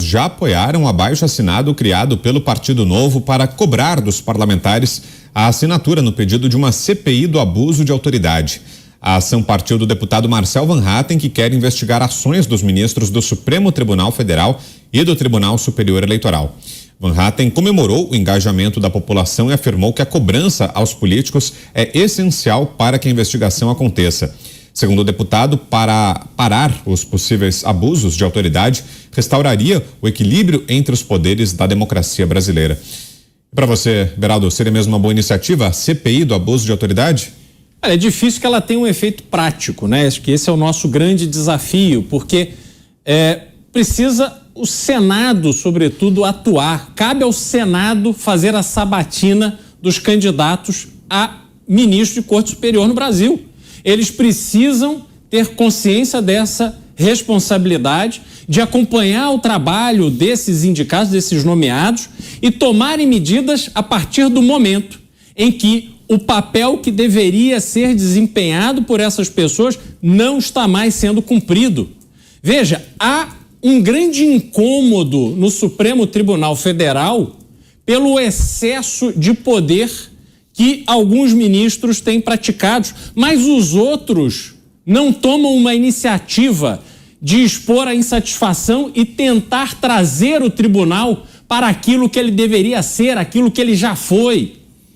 já apoiaram o abaixo-assinado criado pelo Partido Novo para cobrar dos parlamentares a assinatura no pedido de uma CPI do abuso de autoridade. A ação partiu do deputado Marcel Van Hatten, que quer investigar ações dos ministros do Supremo Tribunal Federal e do Tribunal Superior Eleitoral. Van Hatten comemorou o engajamento da população e afirmou que a cobrança aos políticos é essencial para que a investigação aconteça. Segundo o deputado, para parar os possíveis abusos de autoridade, restauraria o equilíbrio entre os poderes da democracia brasileira. Para você, Beraldo, seria mesmo uma boa iniciativa a CPI do abuso de autoridade? É difícil que ela tenha um efeito prático, né? Acho que esse é o nosso grande desafio, porque precisa o Senado, sobretudo, atuar. Cabe ao Senado fazer a sabatina dos candidatos a ministro de Corte Superior no Brasil. Eles precisam ter consciência dessa responsabilidade de acompanhar o trabalho desses indicados, desses nomeados e tomarem medidas a partir do momento em que o papel que deveria ser desempenhado por essas pessoas não está mais sendo cumprido. Veja, há um grande incômodo no Supremo Tribunal Federal pelo excesso de poder que alguns ministros têm praticado, mas os outros não tomam uma iniciativa de expor a insatisfação e tentar trazer o tribunal para aquilo que ele deveria ser, aquilo que ele já foi.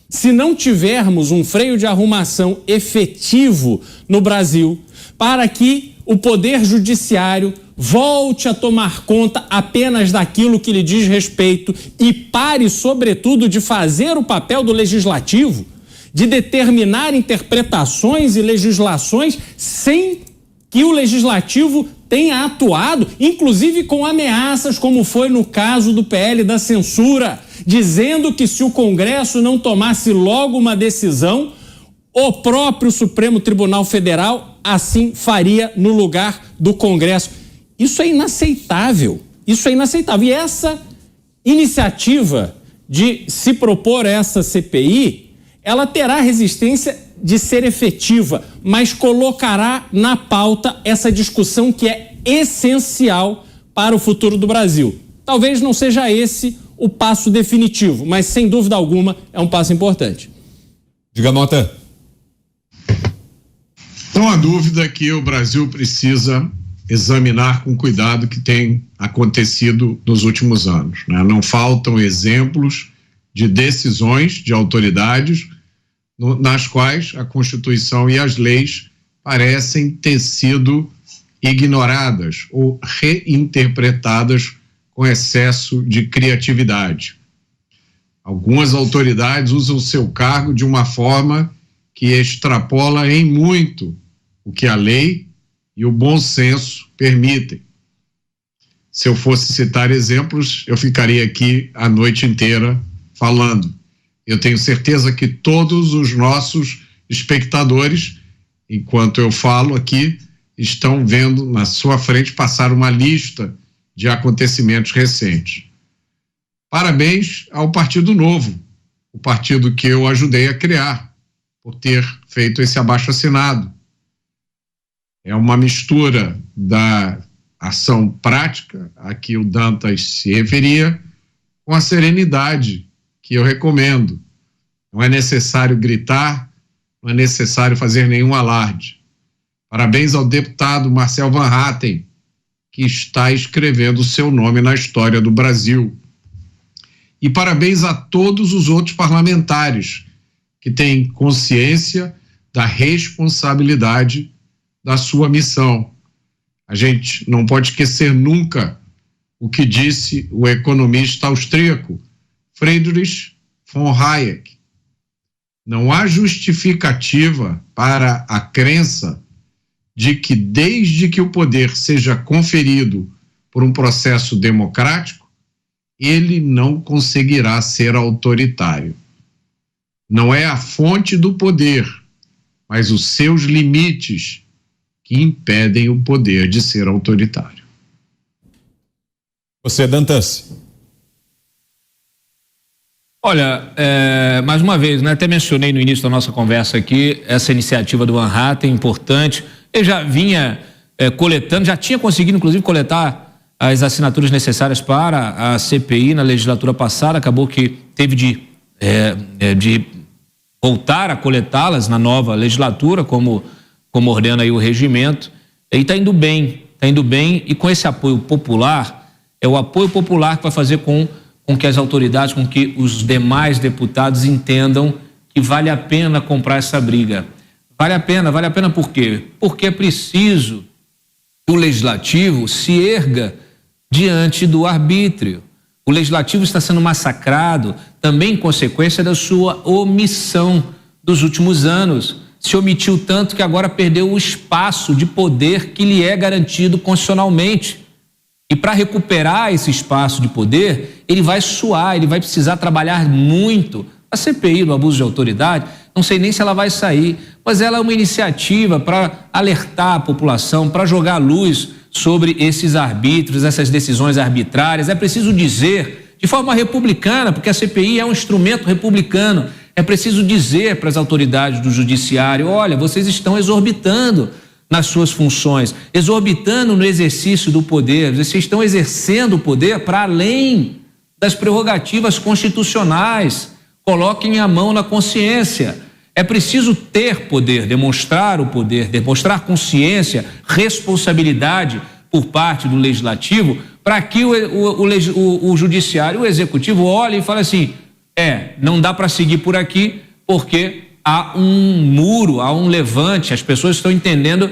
Se não tivermos um freio de arrumação efetivo no Brasil para que o Poder Judiciário volte a tomar conta apenas daquilo que lhe diz respeito e pare, sobretudo, de fazer o papel do Legislativo, de determinar interpretações e legislações sem que o Legislativo tenha atuado, inclusive com ameaças, como foi no caso do PL da censura, dizendo que se o Congresso não tomasse logo uma decisão, o próprio Supremo Tribunal Federal assim faria no lugar do Congresso. Isso é inaceitável, isso é inaceitável. E essa iniciativa de se propor essa CPI, ela terá resistência de ser efetiva, mas colocará na pauta essa discussão que é essencial para o futuro do Brasil. Talvez não seja esse o passo definitivo, mas sem dúvida alguma é um passo importante. Diga, Mota. Não há dúvida que o Brasil precisa examinar com cuidado o que tem acontecido nos últimos anos, né? Não faltam exemplos de decisões de autoridades nas quais a Constituição e as leis parecem ter sido ignoradas ou reinterpretadas com excesso de criatividade. Algumas autoridades usam seu cargo de uma forma que extrapola em muito o que a lei e o bom senso permitem. Se eu fosse citar exemplos, eu ficaria aqui a noite inteira falando. Eu tenho certeza que todos os nossos espectadores, enquanto eu falo aqui, estão vendo na sua frente passar uma lista de acontecimentos recentes. Parabéns ao Partido Novo, o partido que eu ajudei a criar, por ter feito esse abaixo-assinado. É uma mistura da ação prática a que o Dantas se referia com a serenidade que eu recomendo. Não é necessário gritar, não é necessário fazer nenhum alarde. Parabéns ao deputado Marcel Van Hatten, que está escrevendo o seu nome na história do Brasil. E parabéns a todos os outros parlamentares que têm consciência da responsabilidade da sua missão. A gente não pode esquecer nunca o que disse o economista austríaco Friedrich von Hayek. Não há justificativa para a crença de que, desde que o poder seja conferido por um processo democrático, ele não conseguirá ser autoritário. Não é a fonte do poder, mas os seus limites que impedem o poder de ser autoritário. Você, Dantas. Olha, mais uma vez, né, até mencionei no início da nossa conversa aqui, essa iniciativa do Van Hatten, importante. Ele já vinha coletando, já tinha conseguido, inclusive, coletar as assinaturas necessárias para a CPI na legislatura passada, acabou que teve de voltar a coletá-las na nova legislatura, como ordena aí o regimento, e está indo bem, e com esse apoio popular, é o apoio popular que vai fazer com que as autoridades, com que os demais deputados entendam que vale a pena comprar essa briga. Vale a pena por quê? Porque é preciso que o legislativo se erga diante do arbítrio. O legislativo está sendo massacrado também em consequência da sua omissão dos últimos anos. Se omitiu tanto que agora perdeu o espaço de poder que lhe é garantido constitucionalmente. E para recuperar esse espaço de poder, ele vai suar, ele vai precisar trabalhar muito. A CPI do abuso de autoridade, não sei nem se ela vai sair, mas ela é uma iniciativa para alertar a população, para jogar luz sobre esses arbítrios, essas decisões arbitrárias. É preciso dizer, de forma republicana, porque a CPI é um instrumento republicano, é preciso dizer para as autoridades do judiciário: olha, vocês estão exorbitando nas suas funções, exorbitando no exercício do poder, vocês estão exercendo o poder para além das prerrogativas constitucionais. Coloquem a mão na consciência. É preciso ter poder, demonstrar o poder, demonstrar consciência, responsabilidade por parte do legislativo, para que o judiciário, o executivo, olhe e fale assim: não dá para seguir por aqui, porque há um muro, há um levante, as pessoas estão entendendo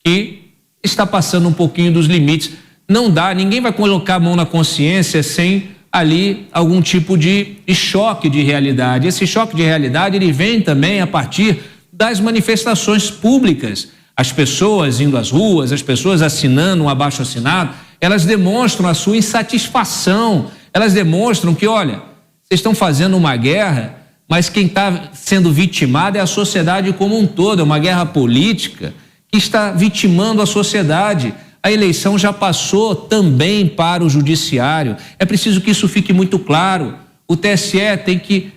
que está passando um pouquinho dos limites. Não dá, ninguém vai colocar a mão na consciência sem ali algum tipo de choque de realidade. Esse choque de realidade, ele vem também a partir das manifestações públicas. As pessoas indo às ruas, as pessoas assinando um abaixo-assinado, elas demonstram a sua insatisfação, elas demonstram que, olha, vocês estão fazendo uma guerra, mas quem está sendo vitimado é a sociedade como um todo, é uma guerra política que está vitimando a sociedade. A eleição já passou também para o judiciário. É preciso que isso fique muito claro. O TSE tem que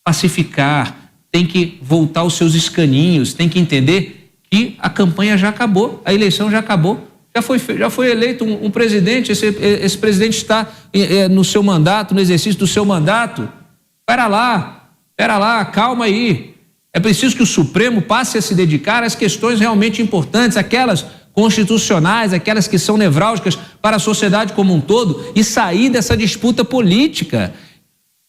pacificar, tem que voltar aos seus escaninhos, tem que entender que a campanha já acabou, a eleição já acabou. Já foi eleito um presidente, esse presidente está no seu mandato, no exercício do seu mandato. Pera lá, calma aí. É preciso que o Supremo passe a se dedicar às questões realmente importantes, aquelas constitucionais, aquelas que são nevrálgicas para a sociedade como um todo, e sair dessa disputa política.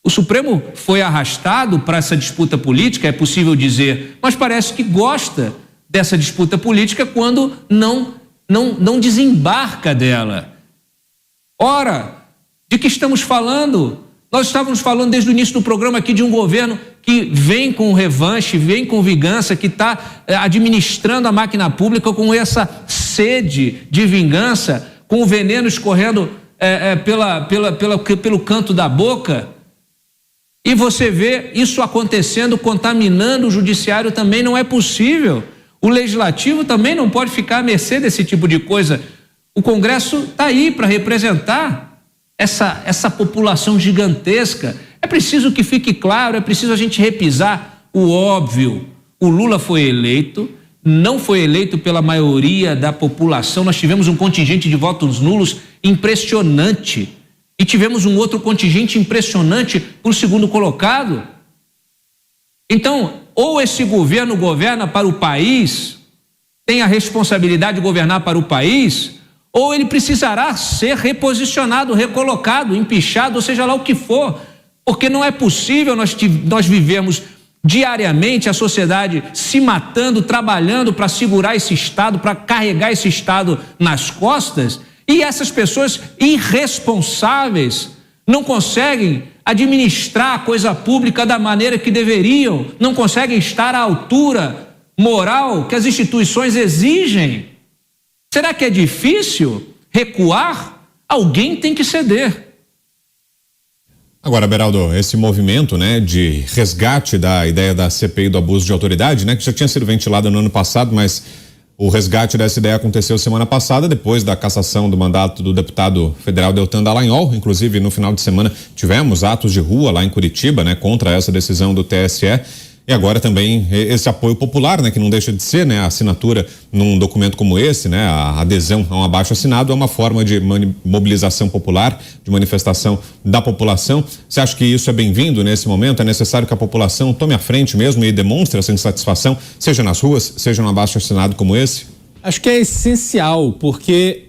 O Supremo foi arrastado para essa disputa política, é possível dizer, mas parece que gosta dessa disputa política quando não desembarca dela. Ora, de que estamos falando? Nós estávamos falando desde o início do programa aqui de um governo que vem com revanche, vem com vingança, que está administrando a máquina pública com essa sede de vingança, com o veneno escorrendo pelo canto da boca. E você vê isso acontecendo, contaminando o judiciário também. Não é possível. O legislativo também não pode ficar à mercê desse tipo de coisa. O Congresso está aí para representar essa população gigantesca. É preciso que fique claro, é preciso a gente repisar o óbvio. O Lula foi eleito, não foi eleito pela maioria da população. Nós tivemos um contingente de votos nulos impressionante e tivemos um outro contingente impressionante para o segundo colocado. Então, ou esse governo governa para o país, tem a responsabilidade de governar para o país, ou ele precisará ser reposicionado, recolocado, empichado, ou seja lá o que for, porque não é possível nós vivermos diariamente a sociedade se matando, trabalhando para segurar esse Estado, para carregar esse Estado nas costas, e essas pessoas irresponsáveis não conseguem administrar a coisa pública da maneira que deveriam, não conseguem estar à altura moral que as instituições exigem. Será que é difícil recuar? Alguém tem que ceder. Agora, Beraldo, esse movimento, né, de resgate da ideia da CPI do abuso de autoridade, né, que já tinha sido ventilada no ano passado, mas o resgate dessa ideia aconteceu semana passada, depois da cassação do mandato do deputado federal Deltan Dallagnol. Inclusive, no final de semana, tivemos atos de rua lá em Curitiba, né, contra essa decisão do TSE. E agora também esse apoio popular, né, que não deixa de ser, né, a assinatura num documento como esse, né, a adesão a um abaixo-assinado é uma forma de mobilização popular, de manifestação da população. Você acha que isso é bem-vindo nesse momento? É necessário que a população tome a frente mesmo e demonstre essa insatisfação, seja nas ruas, seja num abaixo-assinado como esse? Acho que é essencial, porque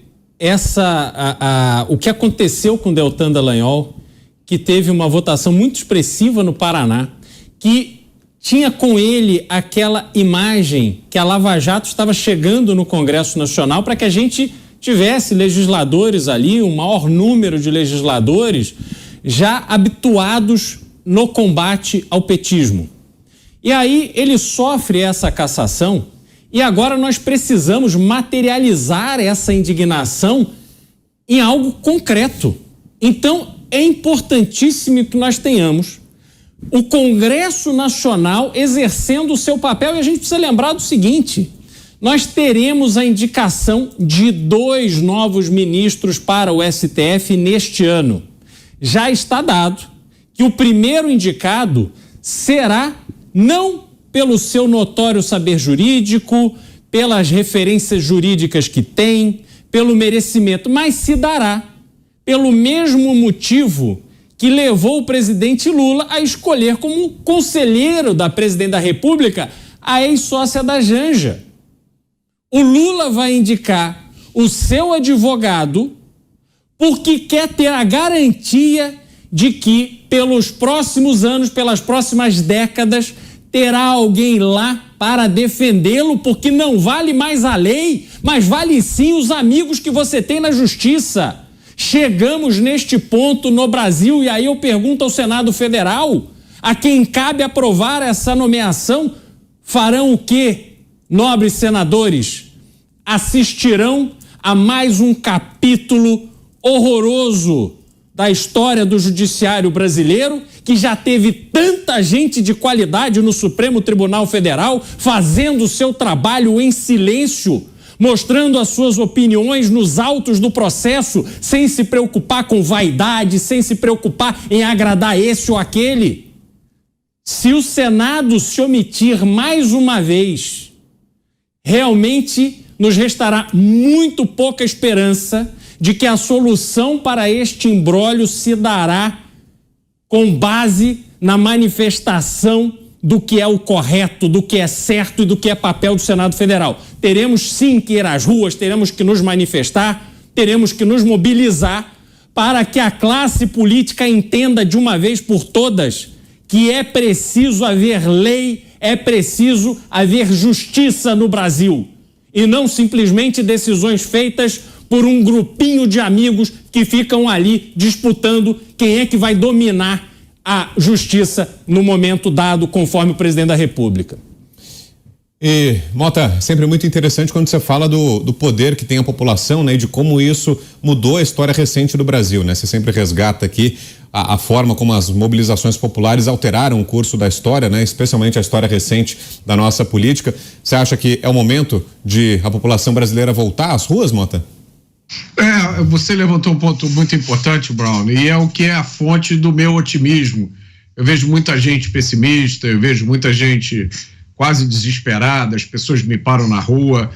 o que aconteceu com Deltan Dallagnol, que teve uma votação muito expressiva no Paraná, que tinha com ele aquela imagem que a Lava Jato estava chegando no Congresso Nacional para que a gente tivesse legisladores ali, um maior número de legisladores já habituados no combate ao petismo. E aí ele sofre essa cassação e agora nós precisamos materializar essa indignação em algo concreto. Então é importantíssimo que nós tenhamos o Congresso Nacional exercendo o seu papel, e a gente precisa lembrar do seguinte: nós teremos a indicação de 2 novos ministros para o STF neste ano. Já está dado que o primeiro indicado será não pelo seu notório saber jurídico, pelas referências jurídicas que tem, pelo merecimento, mas se dará pelo mesmo motivo que levou o presidente Lula a escolher como conselheiro da presidente da República a ex-sócia da Janja. O Lula vai indicar o seu advogado porque quer ter a garantia de que pelos próximos anos, pelas próximas décadas, terá alguém lá para defendê-lo, porque não vale mais a lei, mas vale sim os amigos que você tem na justiça. Chegamos neste ponto no Brasil e aí eu pergunto ao Senado Federal, a quem cabe aprovar essa nomeação, farão o quê, nobres senadores? Assistirão a mais um capítulo horroroso da história do judiciário brasileiro, que já teve tanta gente de qualidade no Supremo Tribunal Federal fazendo o seu trabalho em silêncio, mostrando as suas opiniões nos autos do processo, sem se preocupar com vaidade, sem se preocupar em agradar esse ou aquele. Se o Senado se omitir mais uma vez, realmente nos restará muito pouca esperança de que a solução para este imbróglio se dará com base na manifestação do que é o correto, do que é certo e do que é papel do Senado Federal. Teremos sim que ir às ruas, teremos que nos manifestar, teremos que nos mobilizar para que a classe política entenda de uma vez por todas que é preciso haver lei, é preciso haver justiça no Brasil e não simplesmente decisões feitas por um grupinho de amigos que ficam ali disputando quem é que vai dominar a justiça no momento dado, conforme o presidente da República. E, Mota, sempre muito interessante quando você fala do poder que tem a população, né, e de como isso mudou a história recente do Brasil, né? Você sempre resgata aqui a forma como as mobilizações populares alteraram o curso da história, né, especialmente a história recente da nossa política. Você acha que é o momento de a população brasileira voltar às ruas, Mota? Você levantou um ponto muito importante, Brown, e é o que é a fonte do meu otimismo. Eu vejo muita gente pessimista, eu vejo muita gente quase desesperada, as pessoas me param na rua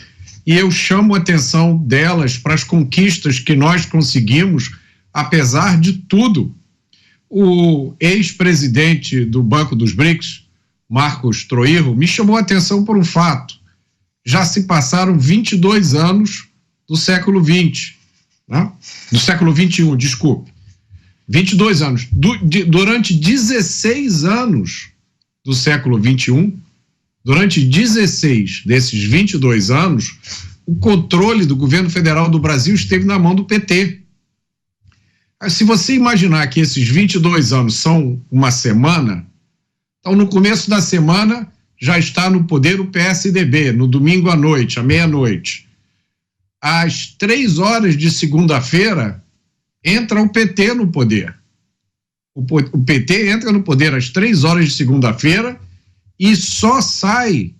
e eu chamo a atenção delas para as conquistas que nós conseguimos, apesar de tudo. O ex-presidente do Banco dos BRICS, Marcos Troirro, me chamou a atenção por um fato. Já se passaram 22 anos do século XX, né? Do século XXI, desculpe. 22 anos. Durante 16 anos do século XXI, durante 16 desses 22 anos, o controle do governo federal do Brasil esteve na mão do PT. Se você imaginar que esses 22 anos são uma semana, então no começo da semana já está no poder o PSDB, no domingo à noite, à meia-noite. Às 3 horas de segunda-feira, entra o PT no poder. O PT entra no poder às 3 horas de segunda-feira e só sai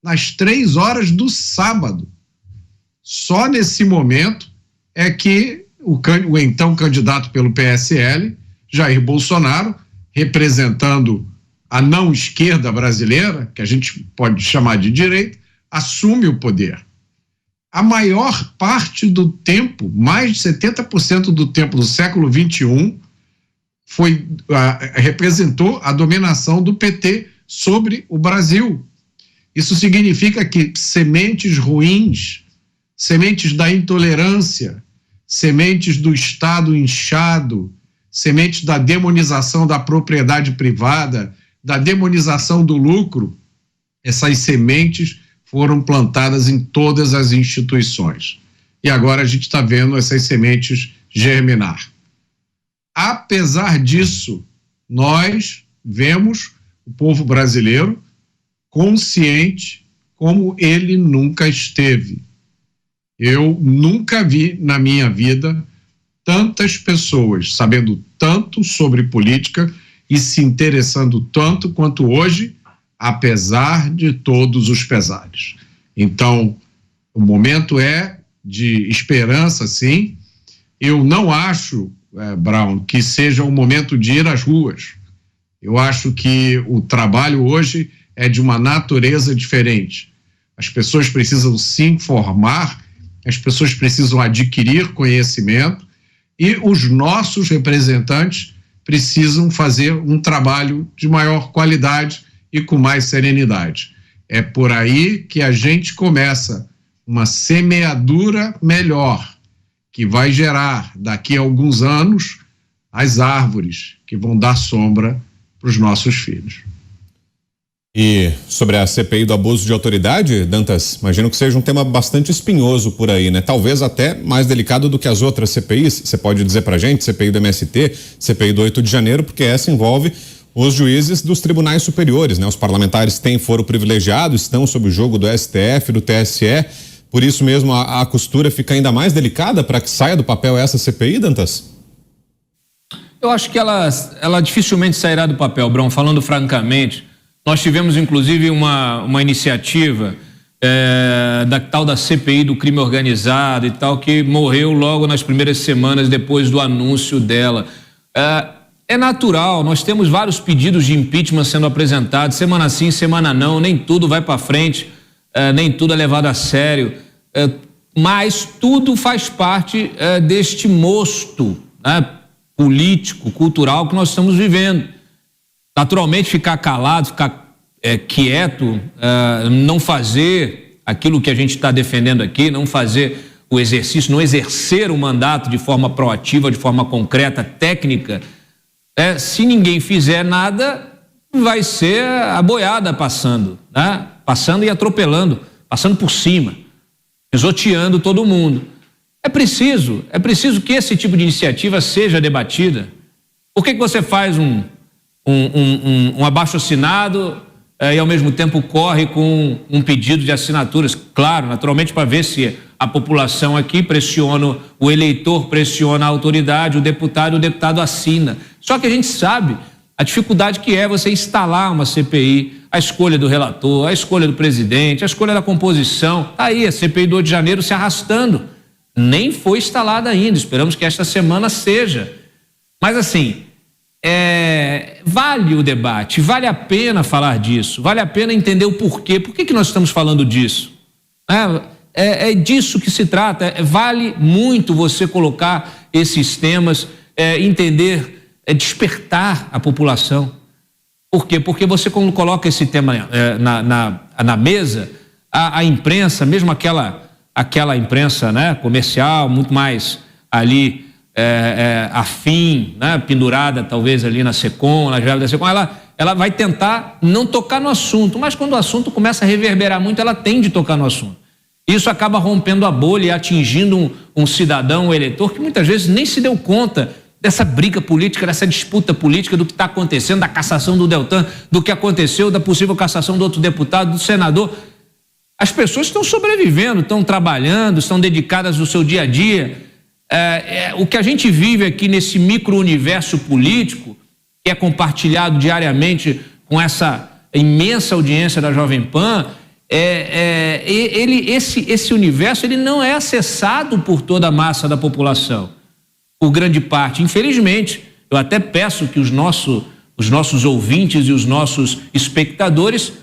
nas 3 horas do sábado. Só nesse momento é que o então candidato pelo PSL, Jair Bolsonaro, representando a não esquerda brasileira, que a gente pode chamar de direita, assume o poder. A maior parte do tempo, mais de 70% do tempo do século XXI, representou a dominação do PT sobre o Brasil. Isso significa que sementes ruins, sementes da intolerância, sementes do Estado inchado, sementes da demonização da propriedade privada, da demonização do lucro, essas sementes foram plantadas em todas as instituições. E agora a gente está vendo essas sementes germinar. Apesar disso, nós vemos o povo brasileiro consciente como ele nunca esteve. Eu nunca vi na minha vida tantas pessoas sabendo tanto sobre política e se interessando tanto quanto hoje, apesar de todos os pesares. Então, o momento é de esperança, sim. Eu não acho, Brown, que seja o momento de ir às ruas. Eu acho que o trabalho hoje é de uma natureza diferente. As pessoas precisam se informar, as pessoas precisam adquirir conhecimento e os nossos representantes precisam fazer um trabalho de maior qualidade e com mais serenidade. É por aí que a gente começa uma semeadura melhor, que vai gerar, daqui a alguns anos, as árvores que vão dar sombra para os nossos filhos. E sobre a CPI do abuso de autoridade, Dantas, imagino que seja um tema bastante espinhoso por aí, né? Talvez até mais delicado do que as outras CPIs. Você pode dizer pra gente, CPI do MST, CPI do 8 de janeiro, porque essa envolve os juízes dos tribunais superiores, né? Os parlamentares têm foro privilegiado, estão sob o jogo do STF, do TSE, por isso mesmo a costura fica ainda mais delicada para que saia do papel essa CPI, Dantas? Eu acho que ela dificilmente sairá do papel, Brão, falando francamente. Nós tivemos, inclusive, uma iniciativa da tal da CPI do crime organizado e tal, que morreu logo nas primeiras semanas depois do anúncio dela. É natural, nós temos vários pedidos de impeachment sendo apresentados, semana sim, semana não, nem tudo vai para frente, nem tudo é levado a sério, mas tudo faz parte deste mosto, né, político, cultural que nós estamos vivendo. Naturalmente, ficar calado, ficar quieto, não fazer aquilo que a gente está defendendo aqui, não fazer o exercício, não exercer o mandato de forma proativa, de forma concreta, técnica, se ninguém fizer nada, vai ser a boiada passando, né? Passando e atropelando, passando por cima, pisoteando todo mundo. É preciso que esse tipo de iniciativa seja debatida. Por que você faz um abaixo-assinado e ao mesmo tempo corre com um pedido de assinaturas? Claro, naturalmente para ver se a população aqui pressiona, o eleitor pressiona a autoridade, o deputado assina. Só que a gente sabe a dificuldade que é você instalar uma CPI, a escolha do relator, a escolha do presidente, a escolha da composição. Tá aí a CPI do 8 de janeiro se arrastando. Nem foi instalada ainda, esperamos que esta semana seja. Mas assim, vale o debate, vale a pena falar disso, vale a pena entender o porquê. Por que nós estamos falando disso? É disso que se trata. Vale muito você colocar esses temas, entender, despertar a população. Por quê? Porque você, quando coloca esse tema na mesa, a imprensa, mesmo aquela imprensa, né, comercial, muito mais ali afim, né, pendurada talvez ali na SECOM, na greve da SECOM, ela vai tentar não tocar no assunto, mas quando o assunto começa a reverberar muito, ela tem de tocar no assunto. Isso acaba rompendo a bolha e atingindo um cidadão, um eleitor, que muitas vezes nem se deu conta dessa briga política, dessa disputa política, do que está acontecendo, da cassação do Deltan, do que aconteceu, da possível cassação do outro deputado, do senador. As pessoas estão sobrevivendo, estão trabalhando, estão dedicadas ao seu dia a dia. O que a gente vive aqui nesse micro-universo político, que é compartilhado diariamente com essa imensa audiência da Jovem Pan, esse universo ele não é acessado por toda a massa da população, por grande parte. Infelizmente, eu até peço que os os nossos ouvintes e os nossos espectadores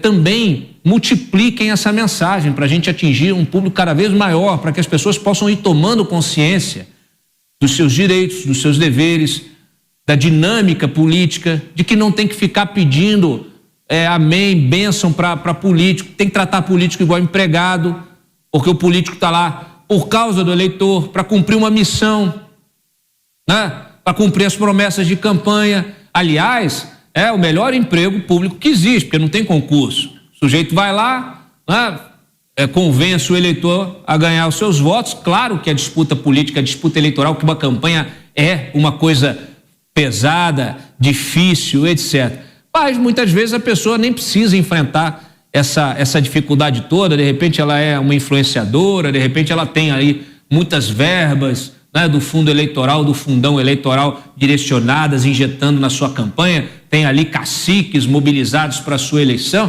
também multipliquem essa mensagem para a gente atingir um público cada vez maior, para que as pessoas possam ir tomando consciência dos seus direitos, dos seus deveres, da dinâmica política, de que não tem que ficar pedindo amém, bênção para político, tem que tratar político igual empregado, porque o político está lá por causa do eleitor, para cumprir uma missão, né? Para cumprir as promessas de campanha. Aliás, é o melhor emprego público que existe, porque não tem concurso. O sujeito vai lá, né? Convence o eleitor a ganhar os seus votos. Claro que a disputa política, a disputa eleitoral, que uma campanha é uma coisa pesada, difícil, etc. Mas muitas vezes a pessoa nem precisa enfrentar essa dificuldade toda. De repente ela é uma influenciadora, de repente ela tem aí muitas verbas, né, do fundo eleitoral, do fundão eleitoral direcionadas, injetando na sua campanha, tem ali caciques mobilizados para a sua eleição.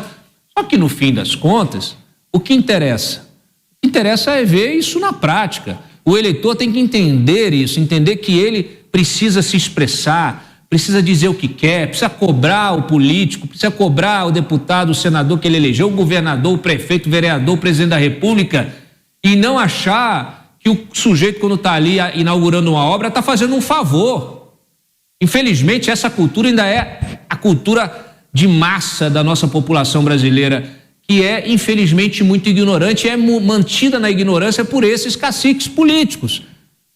Só que no fim das contas, o que interessa? O que interessa é ver isso na prática. O eleitor tem que entender isso, entender que ele precisa se expressar, precisa dizer o que quer, precisa cobrar o político, precisa cobrar o deputado, o senador que ele elegeu, o governador, o prefeito, o vereador, o presidente da República, e não achar que o sujeito, quando está ali inaugurando uma obra, está fazendo um favor. Infelizmente, essa cultura ainda é a cultura de massa da nossa população brasileira, que é, infelizmente, muito ignorante, e é mantida na ignorância por esses caciques políticos.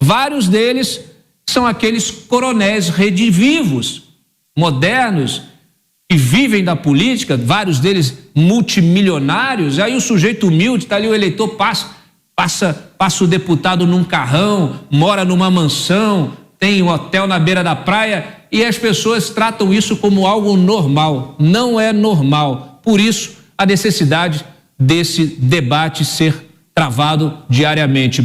Vários deles são aqueles coronéis redivivos, modernos, que vivem da política, vários deles multimilionários. Aí o sujeito humilde, está ali o eleitor, passa o deputado num carrão, mora numa mansão, tem um hotel na beira da praia, e as pessoas tratam isso como algo normal. Não é normal. Por isso, a necessidade desse debate ser travado diariamente.